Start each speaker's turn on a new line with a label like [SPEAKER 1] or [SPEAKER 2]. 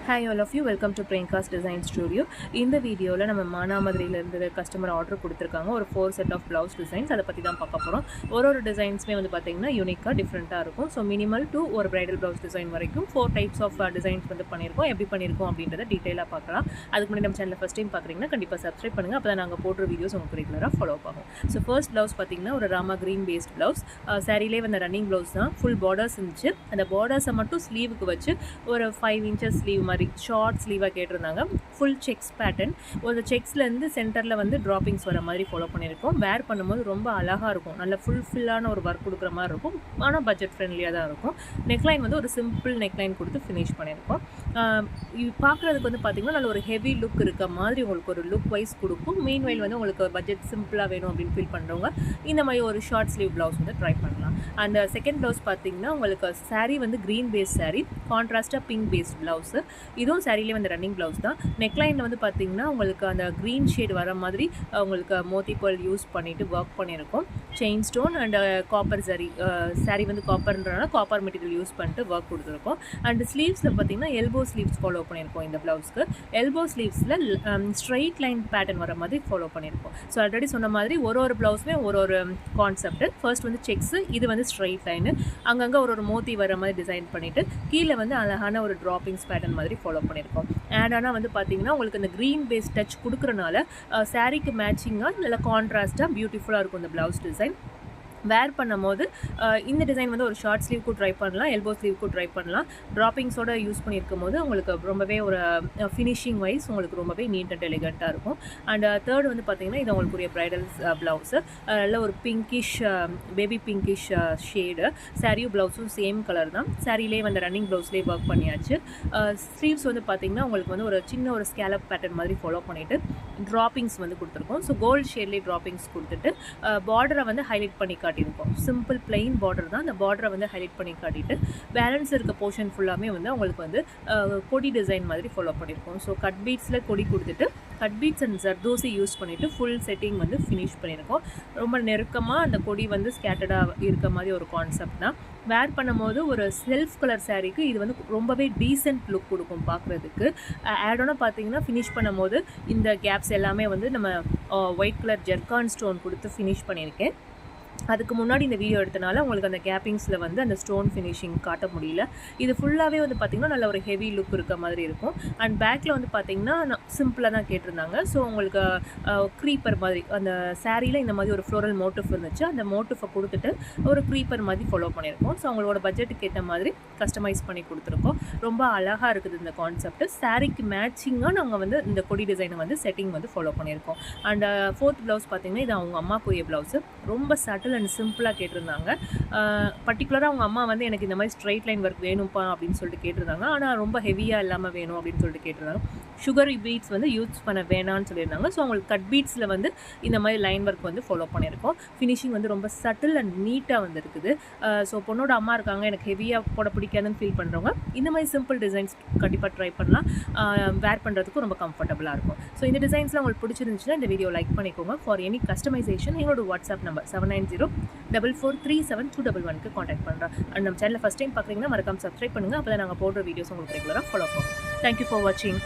[SPEAKER 1] Hi all of you, welcome to Priyanka's Design Studio. In the video la நம்ம மானாமதுரையில இருந்து customer order கொடுத்திருக்காங்க ஒரு 4 set of blouse designs அத பத்தி தான் பார்க்க போறோம். ஒரு டிசைன்ஸ்மே வந்து பாத்தீங்கன்னா யூனிக்கா டிஃபரண்டா இருக்கும். சோ மினிமல் டு ஒரு பிரைடல் ப்ளவுஸ் டிசைன் வரைக்கும் 4 டைப்ஸ் ஆஃப் டிசைன்ஸ் வந்து பண்ணிருக்கோம். எப்படி பண்ணிருக்கோம் அப்படின்றத டீடைலா பார்க்கலாம். அதுக்கு முன்னாடி நம்ம சேனலை ஃபர்ஸ்ட் டைம் பார்க்கறீங்கன்னா கண்டிப்பா Subscribe பண்ணுங்க. அப்பதான் நாங்க போடுற வீடியோஸ் உங்களுக்கு ரெகுலரா ஃபாலோ ஆகும். சோ ஃபர்ஸ்ட் ப்ளவுஸ் பாத்தீங்கன்னா ஒரு ராமா கிரீன் பேஸ்ட் ப்ளவுஸ். சாரிலே வந்த ரன்னிங் ப்ளவுஸ் தான். ஃபுல் பார்டர்ஸ் இருந்துச்சு. அந்த பார்டர்ஸை மட்டும் ஸ்லீவுக்கு வச்சு ஒரு 5 இன்ச்சஸ் ஸ்லீவ் மாதிரி ஷார்ட் ஸ்லீவாக கேட்டிருந்தாங்க. Full sex pattern. ஒரு செக்ஸ்லேருந்து சென்டரில் வந்து ட்ராப்பிங்ஸ் வர மாதிரி ஃபாலோ பண்ணியிருக்கோம். வேர் பண்ணும்போது ரொம்ப அழகாக இருக்கும். நல்ல ஃபுல்ஃபில்லான ஒரு ஒர்க் கொடுக்குற மாதிரி இருக்கும். ஆனால் பட்ஜெட் ஃப்ரெண்ட்லியாக தான் இருக்கும். நெக்லைன் வந்து ஒரு சிம்பிள் நெக்லைன் கொடுத்து ஃபினிஷ் பண்ணியிருக்கோம். பார்க்குறதுக்கு வந்து பார்த்திங்கன்னா நல்ல ஒரு ஹெவி லுக் இருக்க மாதிரி உங்களுக்கு ஒரு லுக் வைஸ் கொடுக்கும். மீன்வைல் வந்து உங்களுக்கு பட்ஜெட் சிம்பிளாக வேணும் அப்படின்னு ஃபீல் பண்ணுறவங்க இந்த மாதிரி ஒரு ஷார்ட் ஸ்லீவ் ப்ளவுஸ் வந்து ட்ரை பண்ணலாம். அந்த செகண்ட் ப்ளவுஸ் பார்த்திங்கன்னா உங்களுக்கு சாரீ வந்து க்ரீன் பேஸ் சாரீ, கான்ட்ராஸ்ட்டாக பிங்க் பேஸ் ப்ளவுஸு. இதுவும் சாரிலே வந்து ரன்னிங் ப்ளவுஸ் தான். நெக்லைனில் வந்து பார்த்திங்கன்னா உங்களுக்கு அந்த க்ரீன் ஷேட் வர மாதிரி உங்களுக்கு மோத்தி பேர்ல் யூஸ் பண்ணிவிட்டு ஒர்க் பண்ணியிருக்கோம். Chain stone and copper sari வந்து காப்பர்ன்றனால காப்பர் மெட்டீரியல் யூஸ் பண்ணிட்டு ஒர்க் கொடுத்துருக்கோம். அண்ட் ஸ்லீவ்ஸில் பார்த்திங்கன்னா எல்போ ஸ்லீவ்ஸ் ஃபாலோ பண்ணியிருக்கோம். இந்த ப்ளவுஸ்க்கு எல்போ ஸ்லீவ்ஸில் ஸ்ட்ரெயிட் லைன் பேட்டர்ன் வர மாதிரி ஃபாலோ பண்ணியிருக்கோம். ஸோ ஆல்ரெடி சொன்ன மாதிரி ஒரு ப்ளவுஸுமே ஒரு கான்செப்ட். ஃபர்ஸ்ட் வந்து செக்ஸு, இது வந்து ஸ்ட்ரெயிட் லைனு, அங்கங்கே ஒரு மோத்தி வர மாதிரி டிசைன் பண்ணிவிட்டு கீழே வந்து அழகான ஒரு ட்ராப்பிங்ஸ் பேட்டர்ன் மாதிரி ஃபாலோ பண்ணியிருக்கோம். அண்ட் ஆனால் வந்து பார்த்தீங்கன்னா உங்களுக்கு இந்த க்ரீன் பேஸ் டச் கொடுக்குறனால சாரீக்கு மேட்சிங்காக நல்ல கான்ட்ராஸ்ட்டாக பியூட்டிஃபுல்லாக இருக்கும் இந்த ப்ளவுஸ் டிசைன். வேர் பண்ணும் போது இந்த டிசைன் வந்து ஒரு ஷார்ட் ஸ்லீவ்க்கு ட்ரை பண்ணலாம், எல்போ ஸ்லீவ்க்கு ட்ரை பண்ணலாம். ட்ராப்பிங்ஸோட யூஸ் பண்ணியிருக்கும் போது உங்களுக்கு ரொம்பவே ஒரு ஃபினிஷிங் வைஸ் உங்களுக்கு ரொம்பவே நீட் அண்ட் எலிகண்ட்டாக இருக்கும். அண்ட் தேர்ட் வந்து பார்த்திங்கன்னா இது உங்களுக்குரிய ப்ரைடல் ப்ளவுஸு. நல்ல ஒரு பிங்கிஷ், பேபி பிங்கிஷ் ஷேடு. சாரியும் ப்ளவுஸும் சேம் கலர் தான். சாரிலே வந்து ரன்னிங் ப்ளவுஸ்லேயே ஒர்க் பண்ணியாச்சு. ஸ்லீவ்ஸ் வந்து பார்த்திங்கன்னா உங்களுக்கு வந்து ஒரு சின்ன ஒரு ஸ்கேலப் பேட்டர்ன் மாதிரி ஃபாலோ பண்ணிவிட்டு ட்ராப்பிங்ஸ் வந்து கொடுத்துருக்கோம். ஸோ கோல்டு ஷேட்லேயே ட்ராப்பிங்ஸ் கொடுத்துட்டு பார்டரை வந்து ஹைலைட் பண்ணி காட்டியிருக்கோம். சிம்பிள் பிளெயின் பார்டர் தான். அந்த பார்டரை வந்து ஹைலைட் பண்ணி காட்டிட்டு பேலன்ஸ் இருக்க போர்ஷன் ஃபுல்லாமே வந்து உங்களுக்கு வந்து கொடி டிசைன் மாதிரி ஃபாலோ பண்ணியிருக்கோம். ஸோ கட் பீட்ஸில் கொடி கொடுத்துட்டு cut beads and zardozi use பண்ணிவிட்டு ஃபுல் செட்டிங் வந்து ஃபினிஷ் பண்ணியிருக்கோம். ரொம்ப நெருக்கமாக அந்த கொடி வந்து ஸ்கேட்டர்டாக இருக்க மாதிரி ஒரு கான்செப்ட் தான். வேர் பண்ணும்போது ஒரு செல்ஃப் கலர் சாரீக்கு இது வந்து ரொம்பவே டீசென்ட் லுக் கொடுக்கும் பார்க்குறதுக்கு. ஆடோனாக பார்த்தீங்கன்னா ஃபினிஷ் பண்ணும்போது இந்த கேப்ஸ் எல்லாமே வந்து நம்ம ஒயிட் கலர் ஜெர்கான் ஸ்டோன் கொடுத்து ஃபினிஷ் பண்ணியிருக்கேன். அதுக்கு முன்னாடி இந்த வீடியோ எடுத்தனால உங்களுக்கு அந்த கேப்பிங்ஸில் வந்து அந்த ஸ்டோன் ஃபினிஷிங் காட்ட முடியல. இது ஃபுல்லாகவே வந்து பார்த்திங்கன்னா நல்ல ஒரு ஹெவி லுக் இருக்க மாதிரி இருக்கும். அண்ட் பேக்கில் வந்து பார்த்திங்கன்னா சிம்பிளாக தான் கேட்டிருந்தாங்க. ஸோ உங்களுக்கு க்ரீப்பர் மாதிரி அந்த சாரியில் இந்த மாதிரி ஒரு ஃப்ளோரல் மோட்டிஃப் இருந்துச்சு. அந்த மோட்டிஃபை கொடுத்துட்டு ஒரு க்ரீப்பர் மாதிரி ஃபாலோ பண்ணியிருக்கோம். ஸோ அவங்களோட பட்ஜெட்டுக்கு ஏற்ற மாதிரி கஸ்டமைஸ் பண்ணி கொடுத்துருக்கோம். ரொம்ப அழகாக இருக்குது இந்த கான்செப்ட். சாரிக்கு மேட்சிங்காக நாங்கள் வந்து இந்த கொடி டிசைனை வந்து செட்டிங் வந்து ஃபாலோ பண்ணியிருக்கோம். அண்ட் ஃபோர்த் ப்ளவுஸ் பார்த்திங்கன்னா இது அவங்க அம்மாக்குரிய ப்ளவுஸு. ரொம்ப சட்டில் அண்ட் சிம்பிளாக கேட்டிருந்தாங்க. பர்டிகுலராக அவங்க அம்மா வந்து எனக்கு இந்த மாதிரி ஸ்ட்ரைட் லைன் ஒர்க் வேணும்ப்பா அப்படின்னு சொல்லிட்டு கேட்டிருந்தாங்க. ஆனால் ரொம்ப ஹெவியாக இல்லாமல் வேணும் அப்படின்னு சொல்லிட்டு கேட்டிருந்தாங்க. சுகர் பீட்ஸ் வந்து யூஸ் பண்ண வேணான்னு சொல்லியிருந்தாங்க. ஸோ அவங்களுக்கு கட் பீட்ஸில் வந்து இந்த மாதிரி லைன் ஒர்க் வந்து ஃபாலோ பண்ணியிருக்கோம். ஃபினிஷிங் வந்து ரொம்ப சட்டில் அண்ட் நீட்டாக வந்து இருக்குது. ஸோ பொண்ணோட அம்மா இருக்காங்க, எனக்கு ஹெவியாக போட பிடிக்காதுன்னு ஃபீல் பண்ணுறவங்க இந்த மாதிரி சிம்பிள் டிசைன்ஸ் கண்டிப்பாக ட்ரை பண்ணலாம். வேர் பண்ணுறதுக்கும் ரொம்ப கம்ஃபர்டபுளாக இருக்கும். ஸோ இந்த டிசைன்ஸ்லாம் உங்களுக்கு பிடிச்சிருந்துச்சுன்னா இந்த வீடியோ லைக் பண்ணிக்கோங்க. ஃபார் எனி கஸ்டமைசேஷன் எங்களோட வாட்ஸ்அப் நம்பர் 7904437211 காண்டாக்ட் பண்ணுறேன். அண்ட் நம்ம சேனலில் ஃபஸ்ட் டைம் பார்க்குறீங்கன்னா மறக்காம சப்ஸ்கிரைப் பண்ணுங்கள். அப்போ தான் நாங்கள் போடுற வீடியோஸ் உங்களுக்கு ரெகுலராக ஃபாலோ பண்ணுவோம். தேங்க்யூ ஃபார் வாட்சிங்.